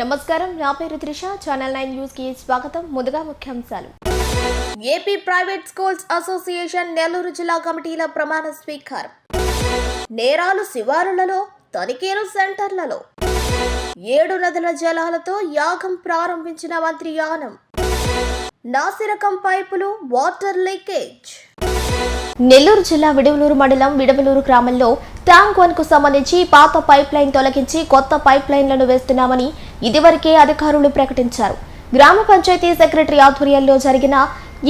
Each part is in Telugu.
నమస్కారం, నా పేరు త్రిష. ఛానల్ 9 న్యూస్ కి స్వాగతం. ముందుగా ముఖ్యాంశాలు. AP private schools association Nellore జిల్లా కమిటీల ప్రమాణ స్వీకారం. నేరాలు శివారులలో, తనిఖీలు సెంటర్లలో. 7 నదుల జలాలతో యాగం ప్రారంభించిన మంత్రి యానం. నాసిరకం పైపులు వాటర్ లీకేజ్. నెల్లూరు జిల్లా విడవలూరు మండలం విడవలూరు గ్రామంలో ట్యాంక్ 1 కు సంబంధించి పాత పైప్ లైన్ తొలగించి కొత్త పైప్ లైన్లను వేస్తున్నామని ఇదివరకే అధికారులు ప్రకటించారు. గ్రామ పంచాయతీ సెక్రటరీ ఆధ్వర్యంలో జరిగిన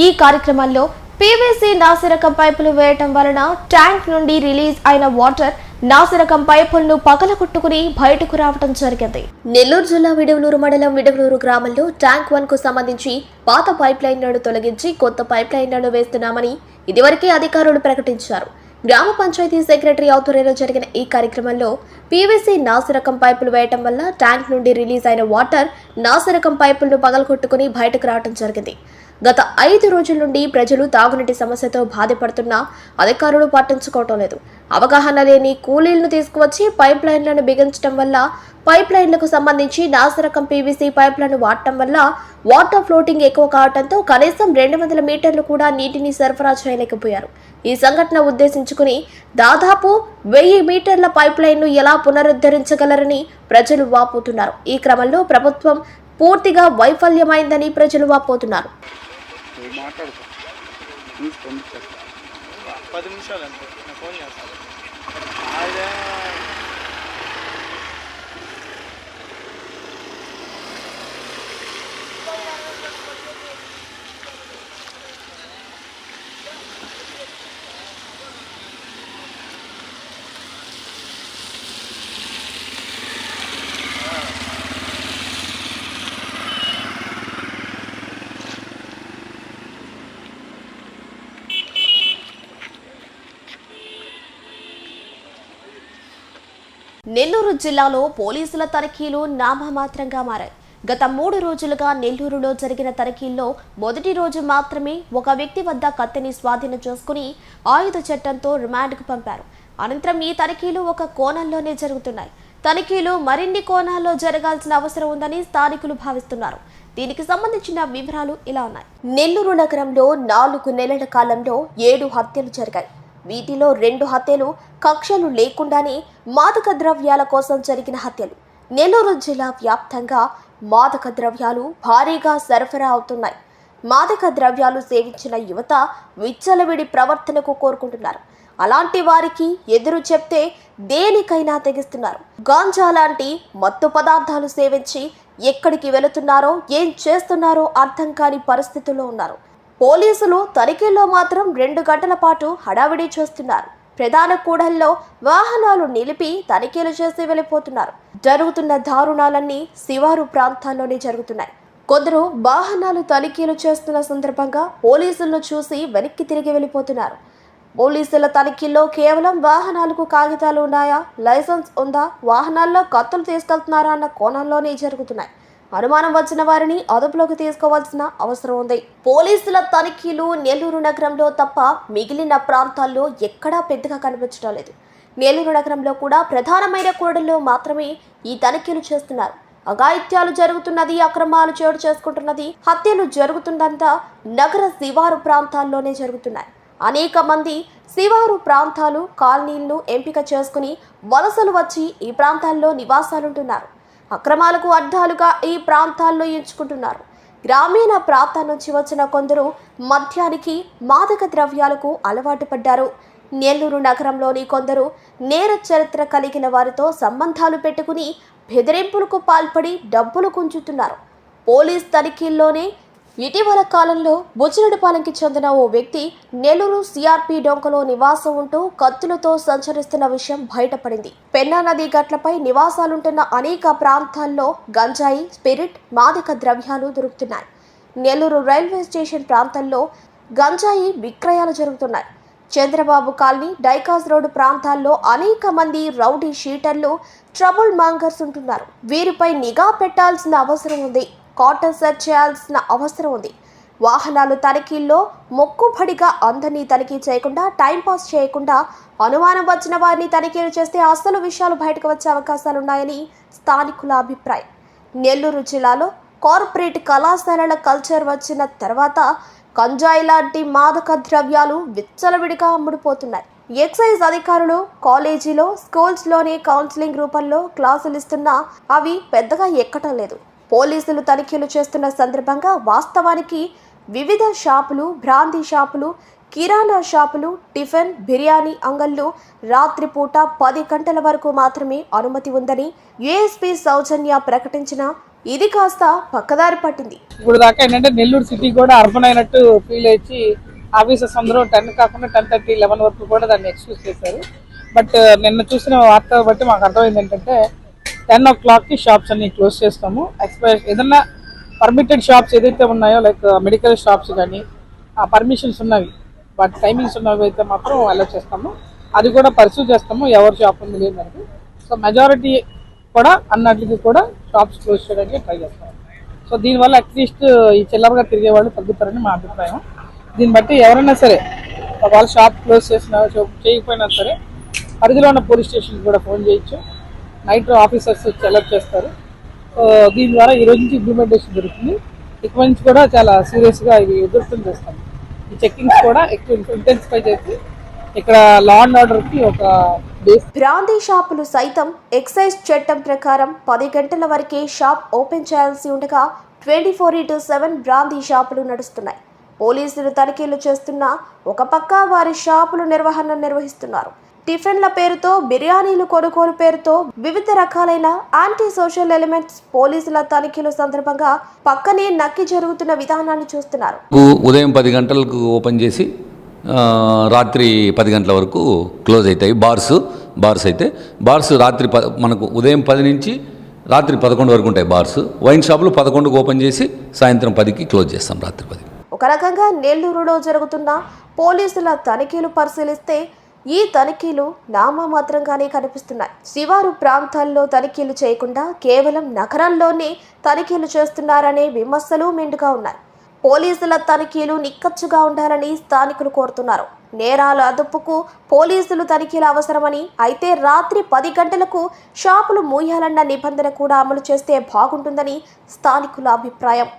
ఈ కార్యక్రమంలో పీవీసీ నాసిరకం పైపులు వేయటం వలన ట్యాంక్ నుండి రిలీజ్ అయిన వాటర్ నాసిరకం పైపులను పగలగొట్టుకుని బయటకు రావడం జరిగింది. నెల్లూరు జిల్లా విడవలూరు మండలం విడవలూరు గ్రామంలో ట్యాంక్ 1 కు సంబంధించి పాత పైప్ లైన్లను తొలగించి కొత్త పైప్ లైన్లను వేస్తున్నామని ఇదివరకే అధికారులు ప్రకటించారు. గ్రామ పంచాయతీ సెక్రటరీ ఆధ్వర్యంలో జరిగిన ఈ కార్యక్రమంలో పీవీసీ నాసిరకం పైపులు వేయటం వల్ల ట్యాంక్ నుండి రిలీజ్ అయిన వాటర్ నాసిరకం పైపులను పగలగొట్టుకుని బయటకు రావడం జరిగింది. గత 5 రోజుల నుండి ప్రజలు తాగునీటి సమస్యతో బాధపడుతున్నా అధికారులు పట్టించుకోవటం లేదు. అవగాహన లేని కూలీలను తీసుకువచ్చి పైప్ లైన్లను బిగించడం వల్ల పైప్ లైన్లకు సంబంధించి నాసిరకం పీవీసీ పైప్లను వాడటం వల్ల వాటర్ ఫ్లోటింగ్ ఎక్కువ కావడంతో కనీసం 200 మీటర్లు కూడా నీటిని సరఫరా చేయలేకపోయారు. ఈ సంఘటన ఉద్దేశించుకుని దాదాపు 1000 మీటర్ల పైప్ లైన్ను ఎలా పునరుద్ధరించగలరని ప్రజలు వాపోతున్నారు. ఈ క్రమంలో ప్రభుత్వం పూర్తిగా వైఫల్యమైందని ప్రజలు వాపోతున్నారు. నెల్లూరు జిల్లాలో పోలీసుల తనిఖీలు నామమాత్రంగా మారాయి. గత 3 రోజులుగా నెల్లూరులో జరిగిన తనిఖీల్లో మొదటి రోజు మాత్రమే ఒక వ్యక్తి వద్ద కత్తిని స్వాధీనం చేసుకుని ఆయుధ చట్టంతో రిమాండ్కు పంపారు. అనంతరం ఈ తనిఖీలు ఒక కోణంలోనే జరుగుతున్నాయి. తనిఖీలు మరిన్ని కోణాల్లో జరగాల్సిన అవసరం ఉందని స్థానికులు భావిస్తున్నారు. దీనికి సంబంధించిన వివరాలు ఇలా ఉన్నాయి. నెల్లూరు నగరంలో 4 నెలల కాలంలో 7 హత్యలు జరిగాయి. వీటిలో 2 హత్యలు కక్షలు లేకుండానే మాదక ద్రవ్యాల కోసం జరిగిన హత్యలు. నెల్లూరు జిల్లా వ్యాప్తంగా మాదక ద్రవ్యాలు భారీగా సరఫరా అవుతున్నాయి. మాదక ద్రవ్యాలు సేవించిన యువత విచ్చలవిడి ప్రవర్తనకు కోరుకుంటున్నారు. అలాంటి వారికి ఎదురు చెప్తే దేనికైనా తెగిస్తున్నారు. గాంజా లాంటి మత్తు పదార్థాలు సేవించి ఎక్కడికి వెళుతున్నారో ఏం చేస్తున్నారో అర్థం కాని పరిస్థితుల్లో ఉన్నారు. పోలీసులు తనిఖీల్లో మాత్రం 2 గంటల పాటు హడావిడి చేస్తున్నారు. ప్రధాన కూడల్లో వాహనాలు నిలిపి తనిఖీలు చేసి వెళ్ళిపోతున్నారు. జరుగుతున్న దారుణాలన్నీ శివారు ప్రాంతాల్లోనే జరుగుతున్నాయి. కొందరు వాహనాలు తనిఖీలు చేస్తున్న సందర్భంగా పోలీసులను చూసి వెనక్కి తిరిగి వెళ్ళిపోతున్నారు. పోలీసుల తనిఖీల్లో కేవలం వాహనాలకు కాగితాలు ఉన్నాయా, లైసెన్స్ ఉందా, వాహనాల్లో కత్తులు తీసుకెళ్తున్నారా అన్న కోణంలోనే జరుగుతున్నాయి. అనుమానం వచ్చిన వారిని అదుపులోకి తీసుకోవాల్సిన అవసరం ఉంది. పోలీసుల తనిఖీలు నెల్లూరు నగరంలో తప్ప మిగిలిన ప్రాంతాల్లో ఎక్కడా పెద్దగా కనిపించడం లేదు. నెల్లూరు నగరంలో కూడా ప్రధానమైన కూడల్లో మాత్రమే ఈ తనిఖీలు చేస్తున్నారు. అఘాయిత్యాలు జరుగుతున్నది, అక్రమాలు చోటు చేసుకుంటున్నది, హత్యలు జరుగుతుందంతా నగర శివారు ప్రాంతాల్లోనే జరుగుతున్నాయి. అనేక మంది శివారు ప్రాంతాలు, కాలనీలను ఎంపిక చేసుకుని వలసలు వచ్చి ఈ ప్రాంతాల్లో నివాసాలుంటున్నారు. అక్రమాలకు అడ్డాలుగా ఈ ప్రాంతాల్లో ఎంచుకుంటున్నారు. గ్రామీణ ప్రాంతాల నుంచి వచ్చిన కొందరు మద్యానికి, మాదక ద్రవ్యాలకు అలవాటు పడ్డారు. నెల్లూరు నగరంలోని కొందరు నేర చరిత్ర కలిగిన వారితో సంబంధాలు పెట్టుకుని బెదిరింపులకు పాల్పడి డబ్బులు గుంజుతున్నారు. పోలీస్ తనిఖీల్లోనే ఇటీవల కాలంలో బుచ్చిరెడ్డిపాలెంకి చెందిన ఓ వ్యక్తి నెల్లూరు సిఆర్పి డొంకలో నివాసం ఉంటూ కత్తులతో సంచరిస్తున్న విషయం బయటపడింది. పెన్నా నది గట్లపై నివాసాలుంటున్న అనేక ప్రాంతాల్లో గంజాయి, స్పిరిట్, మాదక ద్రవ్యాలు దొరుకుతున్నాయి. నెల్లూరు రైల్వే స్టేషన్ ప్రాంతంలో గంజాయి విక్రయాలు జరుగుతున్నాయి. చంద్రబాబు కాలనీ, డైకాస్ రోడ్డు ప్రాంతాల్లో అనేక మంది రౌడీ షీటర్లు, ట్రబుల్ మాంగర్స్ ఉంటున్నారు. వీరిపై నిఘా పెట్టాల్సిన అవసరం ఉంది. కాటన్ సెర్చ్ చేయాల్సిన అవసరం ఉంది. వాహనాలు తనిఖీల్లో మొక్కుబడిగా అందరినీ తనిఖీ చేయకుండా, టైంపాస్ చేయకుండా అనుమానం వచ్చిన వారిని తనిఖీలు చేస్తే అసలు విషయాలు బయటకు వచ్చే అవకాశాలున్నాయని స్థానికుల అభిప్రాయం. నెల్లూరు జిల్లాలో కార్పొరేట్ కళాశాలల కల్చర్ వచ్చిన తర్వాత గంజాయి లాంటి మాదక ద్రవ్యాలు విచ్చలవిడిగా అమ్ముడుపోతున్నాయి. ఎక్సైజ్ అధికారులు కాలేజీలో, స్కూల్స్లోనే కౌన్సిలింగ్ రూపంలో క్లాసులు ఇస్తున్నా అవి పెద్దగా ఎక్కటం లేదు. పోలీసులు తనిఖీలు చేస్తున్న సందర్భంగా వాస్తవానికి వివిధ షాపులు, బ్రాందీ షాపులు, కిరాణా షాపులు, టిఫిన్, బిర్యానీ అంగళ్ళు రాత్రిపూట 10 గంటల వరకు మాత్రమే అనుమతి ఉందని ఏఎస్పీ సౌజన్య ప్రకటించిన ఇది కాస్త పక్కదారి పట్టింది. ఇప్పుడు దాకా ఏంటంటే నెల్లూరు సిటీ కూడా అర్బన్ అయినట్టు ఫీల్ అయ్యి ఆఫీసర్స్ అందరూ 10 కాకుండా 10:30, 11 వరకు కూడా దాన్ని ఎక్స్క్యూజ్ చేశారు. బట్ నిన్న చూసిన వార్త బట్టి మాకు అర్థమైంది ఏంటంటే 10 o'clockకి షాప్స్ అన్ని క్లోజ్ చేస్తాము. ఏదన్నా పర్మిటెడ్ షాప్స్ ఏదైతే ఉన్నాయో లైక్ మెడికల్ షాప్స్ కానీ ఆ పర్మిషన్స్ ఉన్నవి, వాటి టైమింగ్స్ ఉన్నవి అయితే మాత్రం అలౌ చేస్తాము. అది కూడా పర్సూ చేస్తాము, ఎవరి షాప్ ఉంది లేదంటే. సో మెజారిటీ కూడా అన్నట్లకి కూడా షాప్స్ క్లోజ్ చేయడానికి ట్రై చేస్తాము. సో దీనివల్ల అట్లీస్ట్ ఈ చిల్లరగా తిరిగే వాళ్ళు తగ్గుతారని మా అభిప్రాయం. దీన్ని బట్టి ఎవరైనా సరే వాళ్ళ షాప్ క్లోజ్ చేసినా చేయకపోయినా సరే పరిధిలో ఉన్న పోలీస్ స్టేషన్కి కూడా ఫోన్ చేయొచ్చు. నైట్ ఆఫీసర్స్ వచ్చి అలర్ట్ చేస్తారు. సో దీని ద్వారా ఈ రోజు నుంచి ఇంప్లిమెంటేషన్ జరుగుతుంది. ఇక నుంచి కూడా చాలా సీరియస్గా ఇవి ఎదుర్కొని చేస్తాం. ఈ చెక్కింగ్స్ కూడా ఎక్కువ ఇంటెన్సిఫై చేసి ఇక్కడ లా అండ్ ఆర్డర్కి ఒక బేస్. బ్రాందీ షాపులు సైతం ఎక్సైజ్ చట్టం ప్రకారం 10 గంటల వరకే షాప్ ఓపెన్ చేయాల్సి ఉండగా 24/7 బ్రాందీ షాపులు నడుస్తున్నాయి. పోలీసులు తనిఖీలు చేస్తున్న ఒక పక్క వారి షాపులు నిర్వహిస్తున్నారు. టిఫిన్ల పేరుతో, బిర్యానీలు కొనుగోలు పేరుతో వివిధ రకాలైన యాంటీ సోషల్ ఎలిమెంట్స్ పోలీసుల తనిఖీల సందర్భంగా పక్కనే నక్కి జరుగుతున్న విధానాన్ని చూస్తున్నారు. ఉదయం 10 గంటలకు ఓపెన్ చేసి రాత్రి 10 గంటల వరకు క్లోజ్ అవుతాయి. బార్స్ అయితే రాత్రి మనకు ఉదయం 10 నుంచి రాత్రి 11 వరకు ఉంటాయి బార్స్. వైన్ షాపులు 11కు ఓపెన్ చేసి సాయంత్రం 10కి క్లోజ్ చేస్తాం, రాత్రి 10. ఒక రకంగా నెల్లూరులో జరుగుతున్న పోలీసుల తనిఖీలు పరిశీలిస్తే ఈ తనిఖీలు నామమాత్రంగానే కనిపిస్తున్నాయి. శివారు ప్రాంతాల్లో తనిఖీలు చేయకుండా కేవలం నగరంలోనే తనిఖీలు చేస్తున్నారనే విమర్శలు మెండుగా ఉన్నాయి. పోలీసుల తనిఖీలు నిక్కచ్చుగా ఉండాలని స్థానికులు కోరుతున్నారు. నేరాల అదుపుకు పోలీసులు తనిఖీలు అవసరమని, అయితే రాత్రి 10 గంటలకు షాపులు మూయాలన్న నిబంధన కూడా అమలు చేస్తే బాగుంటుందని స్థానికుల అభిప్రాయం.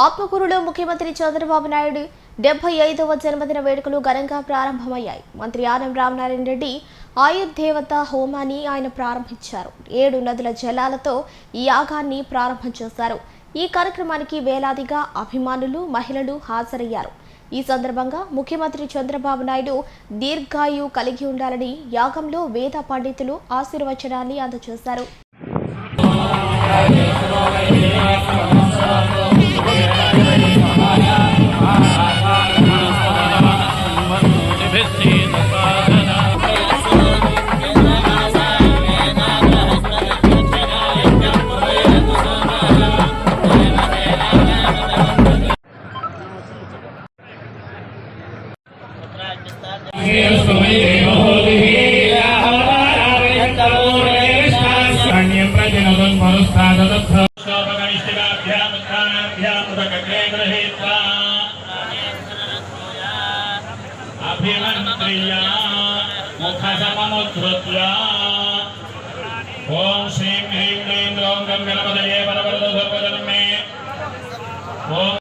ఆత్మకూరులో ముఖ్యమంత్రి చంద్రబాబు నాయుడు 75వ జన్మదిన వేడుకలు ఘనంగా ప్రారంభమయ్యాయి. మంత్రి ఆనం రామనారాయణ రెడ్డి ఆయుర్దేవత హోమాన్ని ఆయన ప్రారంభించారు. 7 నదుల జలాలతో ఈ యాగాన్ని ప్రారంభం చేశారు. ఈ కార్యక్రమానికి వేలాదిగా అభిమానులు, మహిళలు హాజరయ్యారు. ఈ సందర్భంగా ముఖ్యమంత్రి చంద్రబాబు నాయుడు దీర్ఘాయు కలిగి ఉండాలని యాగంలో వేద పండితులు ఆశీర్వచనాన్ని అందజేశారు. ఓం శ్రీం హ్రీం క్లీం గ్లౌం గం గణపతయే పరవరద సర్వజన్మే ఓం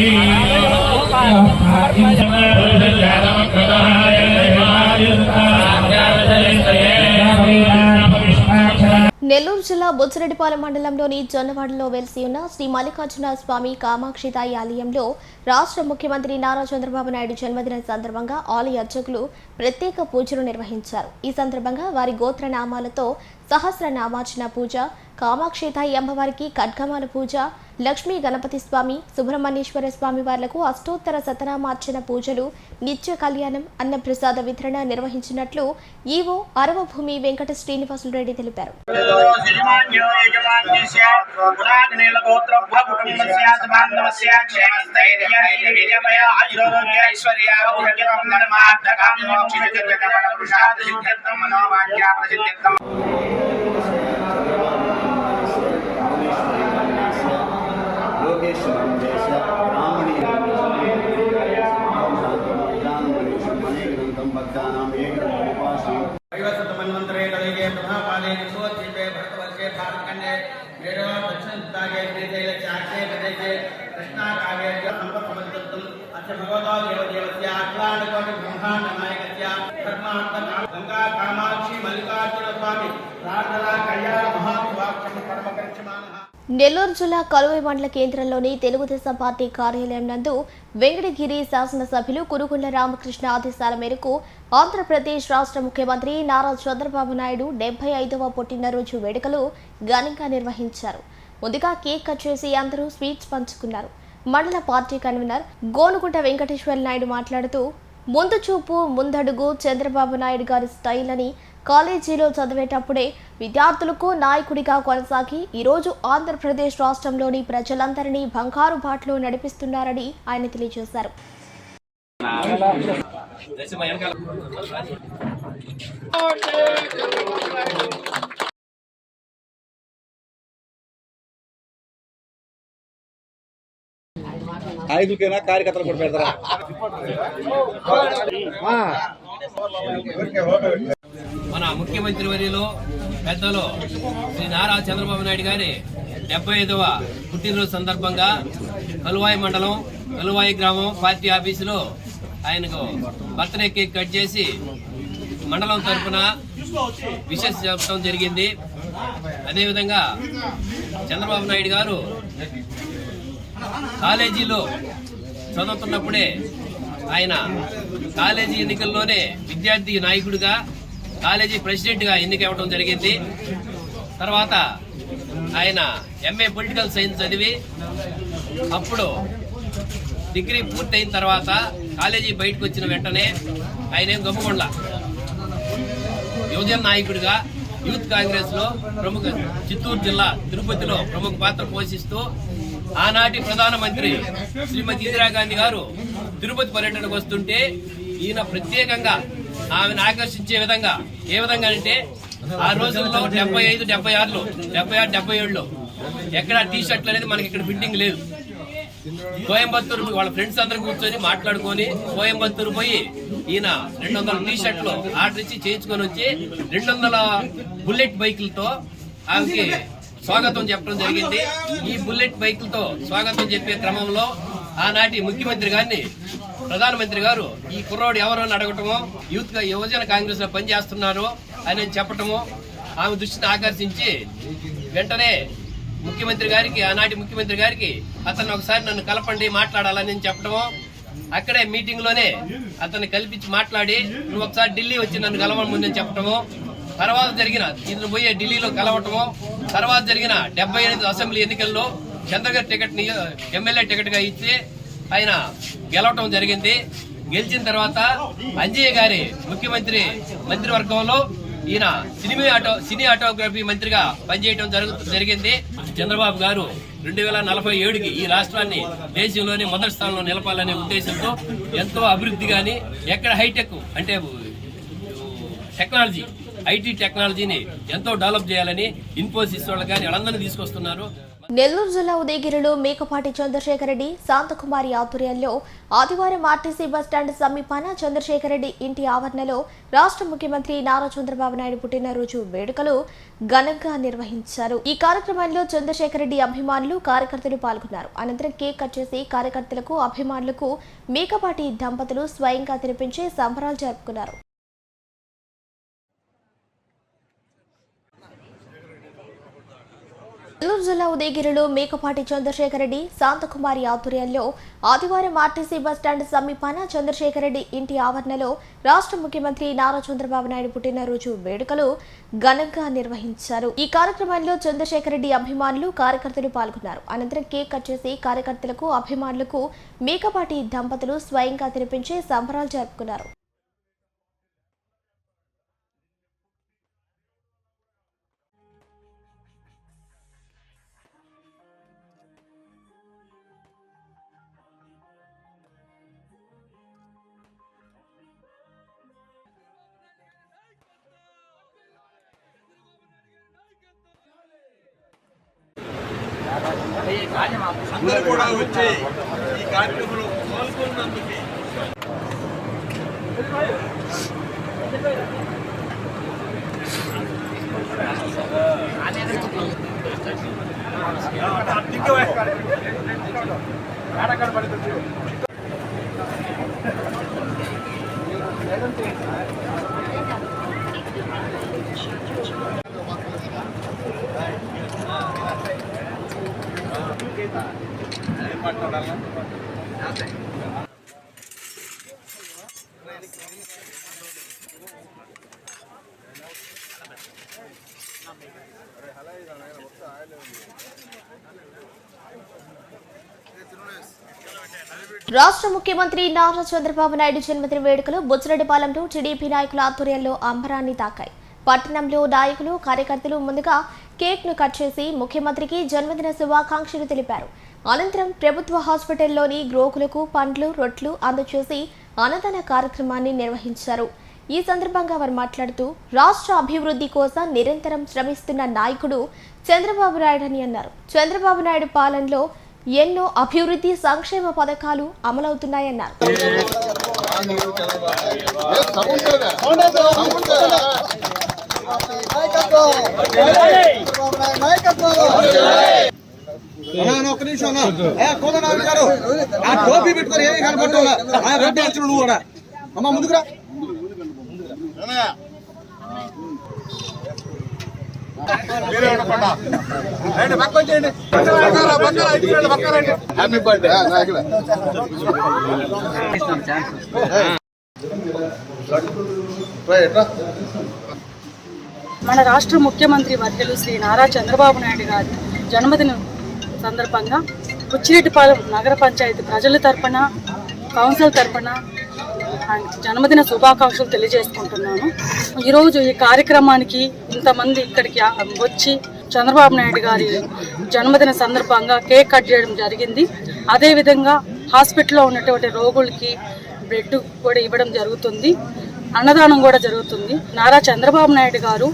Amen. నెల్లూరు జిల్లా బుచ్చిరెడ్డిపాలెం మండలంలోని జొన్నవాడలో వెలిసి ఉన్న శ్రీ మల్లికార్జున స్వామి కామాక్షితాయి ఆలయంలో రాష్ట్ర ముఖ్యమంత్రి నారా చంద్రబాబు నాయుడు జన్మదిన సందర్భంగా ఆలయ అర్చకులు ప్రత్యేక పూజలు నిర్వహించారు. ఈ సందర్భంగా వారి గోత్రనామాలతో సహస్రనామార్చన పూజ, కామాక్షితాయి అమ్మవారికి ఖడ్గమాల పూజ, లక్ష్మీ గణపతి స్వామి, సుబ్రహ్మణ్యేశ్వర స్వామి వార్లకు అష్టోత్తర శతనామార్చన పూజలు, నిత్య కళ్యాణం, అన్నప్రసాద వితరణ నిర్వహించినట్లు ఈవో అరవభూమి వెంకట శ్రీనివాసులు రెడ్డి తెలిపారు. నెల్లూరు జిల్లా కలువై మండల కేంద్రంలోని తెలుగుదేశం పార్టీ కార్యాలయం నందు వెంకటగిరి శాసనసభ్యులు కురుగుళ్ల రామకృష్ణ ఆదేశాల మేరకు ఆంధ్రప్రదేశ్ రాష్ట్ర ముఖ్యమంత్రి నారా చంద్రబాబు నాయుడు 75వ పుట్టినరోజు వేడుకలు ఘనంగా నిర్వహించారు. ముందుగా కేక్ కట్ చేసి అందరూ స్వీట్స్ పంచుకున్నారు. మండల పార్టీ కన్వీనర్ గోనుగుంట వెంకటేశ్వర నాయుడు మాట్లాడుతూ, ముందు చూపు ముందడుగు చంద్రబాబు నాయుడు గారి స్టైల్ అని, కాలేజీలో చదివేటప్పుడే విద్యార్థులకు నాయకుడిగా కొనసాగి ఈరోజు ఆంధ్రప్రదేశ్ రాష్ట్రంలోని ప్రజలందరినీ బంగారు బాటలో నడిపిస్తున్నారని ఆయన తెలియజేశారు. ఐదుకేనా కార్యకర్తలు కూడా పెడతారా? మన ముఖ్యమంత్రి వర్యులు పెద్దలు శ్రీ నారా చంద్రబాబు నాయుడు గారి 75వ పుట్టినరోజు సందర్భంగా కలువాయి మండలం కలువాయి గ్రామం పార్టీ ఆఫీసులో ఆయనకు బర్త్డే కేక్ కట్ చేసి మండలం తరఫున విషెస్ చెప్పడం జరిగింది. అదేవిధంగా చంద్రబాబు నాయుడు గారు కాలేజీలో చదువుతున్నప్పుడే ఆయన కాలేజీ ఎన్నికల్లోనే విద్యార్థి నాయకుడిగా కాలేజీ ప్రెసిడెంట్గా ఎన్నికవ్వడం జరిగింది. తర్వాత ఆయన ఎంఏ పొలిటికల్ సైన్స్ చదివి అప్పుడు డిగ్రీ పూర్తయిన తర్వాత కాలేజీ బయటకు వచ్చిన వెంటనే ఆయన ఏం గమ్ముకొండ యువజన నాయకుడిగా యూత్ కాంగ్రెస్ లో ప్రముఖ చిత్తూరు జిల్లా తిరుపతిలో ప్రముఖ పాత్ర పోషిస్తూ ఆనాటి ప్రధానమంత్రి శ్రీమతి ఇందిరాగాంధీ గారు తిరుపతి పర్యటనకు వస్తుంటే ఈయన ప్రత్యేకంగా ఆమెను ఆకర్షించే విధంగా ఏ విధంగా అంటే ఆ రోజుల్లో 75, 76లో 76, 77లో ఎక్కడ టీ షర్ట్లు అనేది మనకి ఇక్కడ బిల్డింగ్ లేదు. కోయంబత్తూరు వాళ్ళ ఫ్రెండ్స్ అందరూ కూర్చొని మాట్లాడుకొని కోయంబత్తూరు పోయి ఈయన 200 టీ షర్ట్లు ఆర్డర్ ఇచ్చి చేయించుకొని వచ్చి 200 బుల్లెట్ బైకులతో ఆమెకి స్వాగతం చెప్పడం జరిగింది. ఈ బుల్లెట్ బైకులతో స్వాగతం చెప్పే క్రమంలో ఆనాటి ముఖ్యమంత్రి గారిని ప్రధానమంత్రి గారు ఈ కుర్రోడు ఎవరో అని అడగటమో, యువజన కాంగ్రెస్ లో పనిచేస్తున్నారు అని చెప్పటము ఆమె దృష్టిని ఆకర్షించి వెంటనే ముఖ్యమంత్రి గారికి ఆనాటి ముఖ్యమంత్రి గారికి అతను ఒకసారి నన్ను కలపండి మాట్లాడాలని చెప్పటము, అక్కడే మీటింగ్ లోనే అతన్ని కల్పించి మాట్లాడి నువ్వు ఒకసారి ఢిల్లీ వచ్చి నన్ను కలవముందని చెప్పటము, తర్వాత జరిగిన ఇతను పోయే ఢిల్లీలో కలవటము, తర్వాత జరిగిన 78 అసెంబ్లీ ఎన్నికల్లో చంద్రగారి టికెట్ ఎమ్మెల్యే టికెట్ గా ఇచ్చి ఆయన గెలవటం జరిగింది. గెలిచిన తర్వాత అంజయ్య గారి ముఖ్యమంత్రి మంత్రివర్గంలో ఈయన సినీ ఆటోగ్రఫీ మంత్రిగా పనిచేయడం జరిగింది. చంద్రబాబు గారు 2047కి ఈ రాష్ట్రాన్ని దేశంలోనే మొదటి స్థానంలో నిలపాలనే ఉద్దేశంతో ఎంతో అభివృద్ధి గాని ఎక్కడ హైటెక్ అంటే టెక్నాలజీ ఐటీ టెక్నాలజీని ఎంతో డెవలప్ చేయాలని ఇన్ఫోసిస్ వాళ్ళు కానీ వాళ్ళందరినీ తీసుకొస్తున్నారు. నెల్లూరు జిల్లా ఉదయగిరిలో మేకపాటి చంద్రశేఖర్ రెడ్డి శాంతకుమారి ఆధ్వర్యంలో ఆదివారం ఆర్టీసీ బస్టాండ్ సమీపాన చంద్రశేఖర్ రెడ్డి ఇంటి ఆవరణలో రాష్ట్ర ముఖ్యమంత్రి నారా చంద్రబాబు నాయుడు పుట్టినరోజు వేడుకలు ఘనంగా నిర్వహించారు. ఈ కార్యక్రమంలో చంద్రశేఖర్ రెడ్డి అభిమానులు, కార్యకర్తలు పాల్గొన్నారు. అనంతరం కేక్ కట్ చేసి కార్యకర్తలకు, అభిమానులకు మేకపాటి దంపతులు స్వయంగా తినిపించి సంబరాలు జరుపుకున్నారు. నెల్లూరు జిల్లా ఉదయగిరిలో మేకపాటి చంద్రశేఖర్ రెడ్డి శాంతకుమారి ఆధ్వర్యంలో ఆదివారం ఆర్టీసీ బస్టాండ్ సమీపాన చంద్రశేఖర్ రెడ్డి ఇంటి ఆవరణలో రాష్ట్ర ముఖ్యమంత్రి నారా చంద్రబాబు నాయుడు పుట్టినరోజు వేడుకలు ఘనంగా నిర్వహించారు. ఈ కార్యక్రమంలో చంద్రశేఖర్ రెడ్డి అభిమానులు, కార్యకర్తలు పాల్గొన్నారు. అనంతరం కేక్ కట్ చేసి కార్యకర్తలకు, అభిమానులకు మేకపాటి దంపతులు స్వయంగా తినిపించి సంబరాలు జరుపుకున్నారు. అందరూ కూడా వచ్చి ఈ కార్యక్రమంలో పాల్గొన్నందుకు రాష్ట్ర ముఖ్యమంత్రి నారా చంద్రబాబు నాయుడు జన్మదిన వేడుకలు బుచ్చిరెడ్డిపాలెంలో టీడీపీ నాయకుల ఆధ్వర్యంలో అంబరాన్ని తాకాయి. పట్టణంలో నాయకులు, కార్యకర్తలు ముందుగా కేక్ ను కట్ చేసి ముఖ్యమంత్రికి జన్మదిన శుభాకాంక్షలు తెలిపారు. అనంతరం ప్రభుత్వ హాస్పిటల్లోని రోగులకు పండ్లు, రొట్లు అందజేసి అన్నదాన కార్యక్రమాన్ని నిర్వహించారు. ఈ సందర్భంగా వారు మాట్లాడుతూ రాష్ట్ర అభివృద్ధి కోసం నిరంతరం శ్రమిస్తున్న నాయకుడు చంద్రబాబు నాయుడు అని అన్నారు. చంద్రబాబు నాయుడు పాలనలో ఎన్నో అభివృద్ధి సంక్షేమ పథకాలు అమలవుతున్నాయన్నారు. ఒక్క నిమిషం కోదనాథ్ గారు ఆ టోపీ పెట్టుకొని ఏమి కనపడుతున్నా రెడ్డి వచ్చిన నువ్వు కూడా అమ్మ ముందుకురా. Happy birthday. మన రాష్ట్ర ముఖ్యమంత్రి వర్యులు శ్రీ నారా చంద్రబాబు నాయుడు గారి జన్మదినం సందర్భంగా బుచ్చిరెడ్డిపాలెం నగర పంచాయతీ ప్రజల తరపున, కౌన్సిల్ తరపున జన్మదిన శుభాకాంక్షలు తెలియజేసుకుంటున్నాను. ఈరోజు ఈ కార్యక్రమానికి ఇంతమంది ఇక్కడికి వచ్చి చంద్రబాబు నాయుడు గారి జన్మదిన సందర్భంగా కేక్ కట్ చేయడం జరిగింది. అదేవిధంగా హాస్పిటల్లో ఉన్నటువంటి రోగులకి బ్లడ్ కూడా ఇవ్వడం జరుగుతుంది, అన్నదానం కూడా జరుగుతుంది. నారా చంద్రబాబు నాయుడు గారు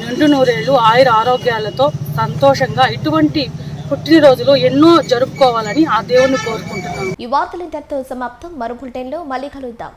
నిండు నూరేళ్లు ఆయుర ఆరోగ్యాలతో సంతోషంగా ఇటువంటి పుట్టినరోజులు ఎన్నో జరుపుకోవాలని ఆ దేవుణ్ణి కోరుకుంటున్నాను. ఈ వార్తలు ఇంతటితో సమాప్తం. మరో బులెటిన్లో మళ్ళీ కలుద్దాం.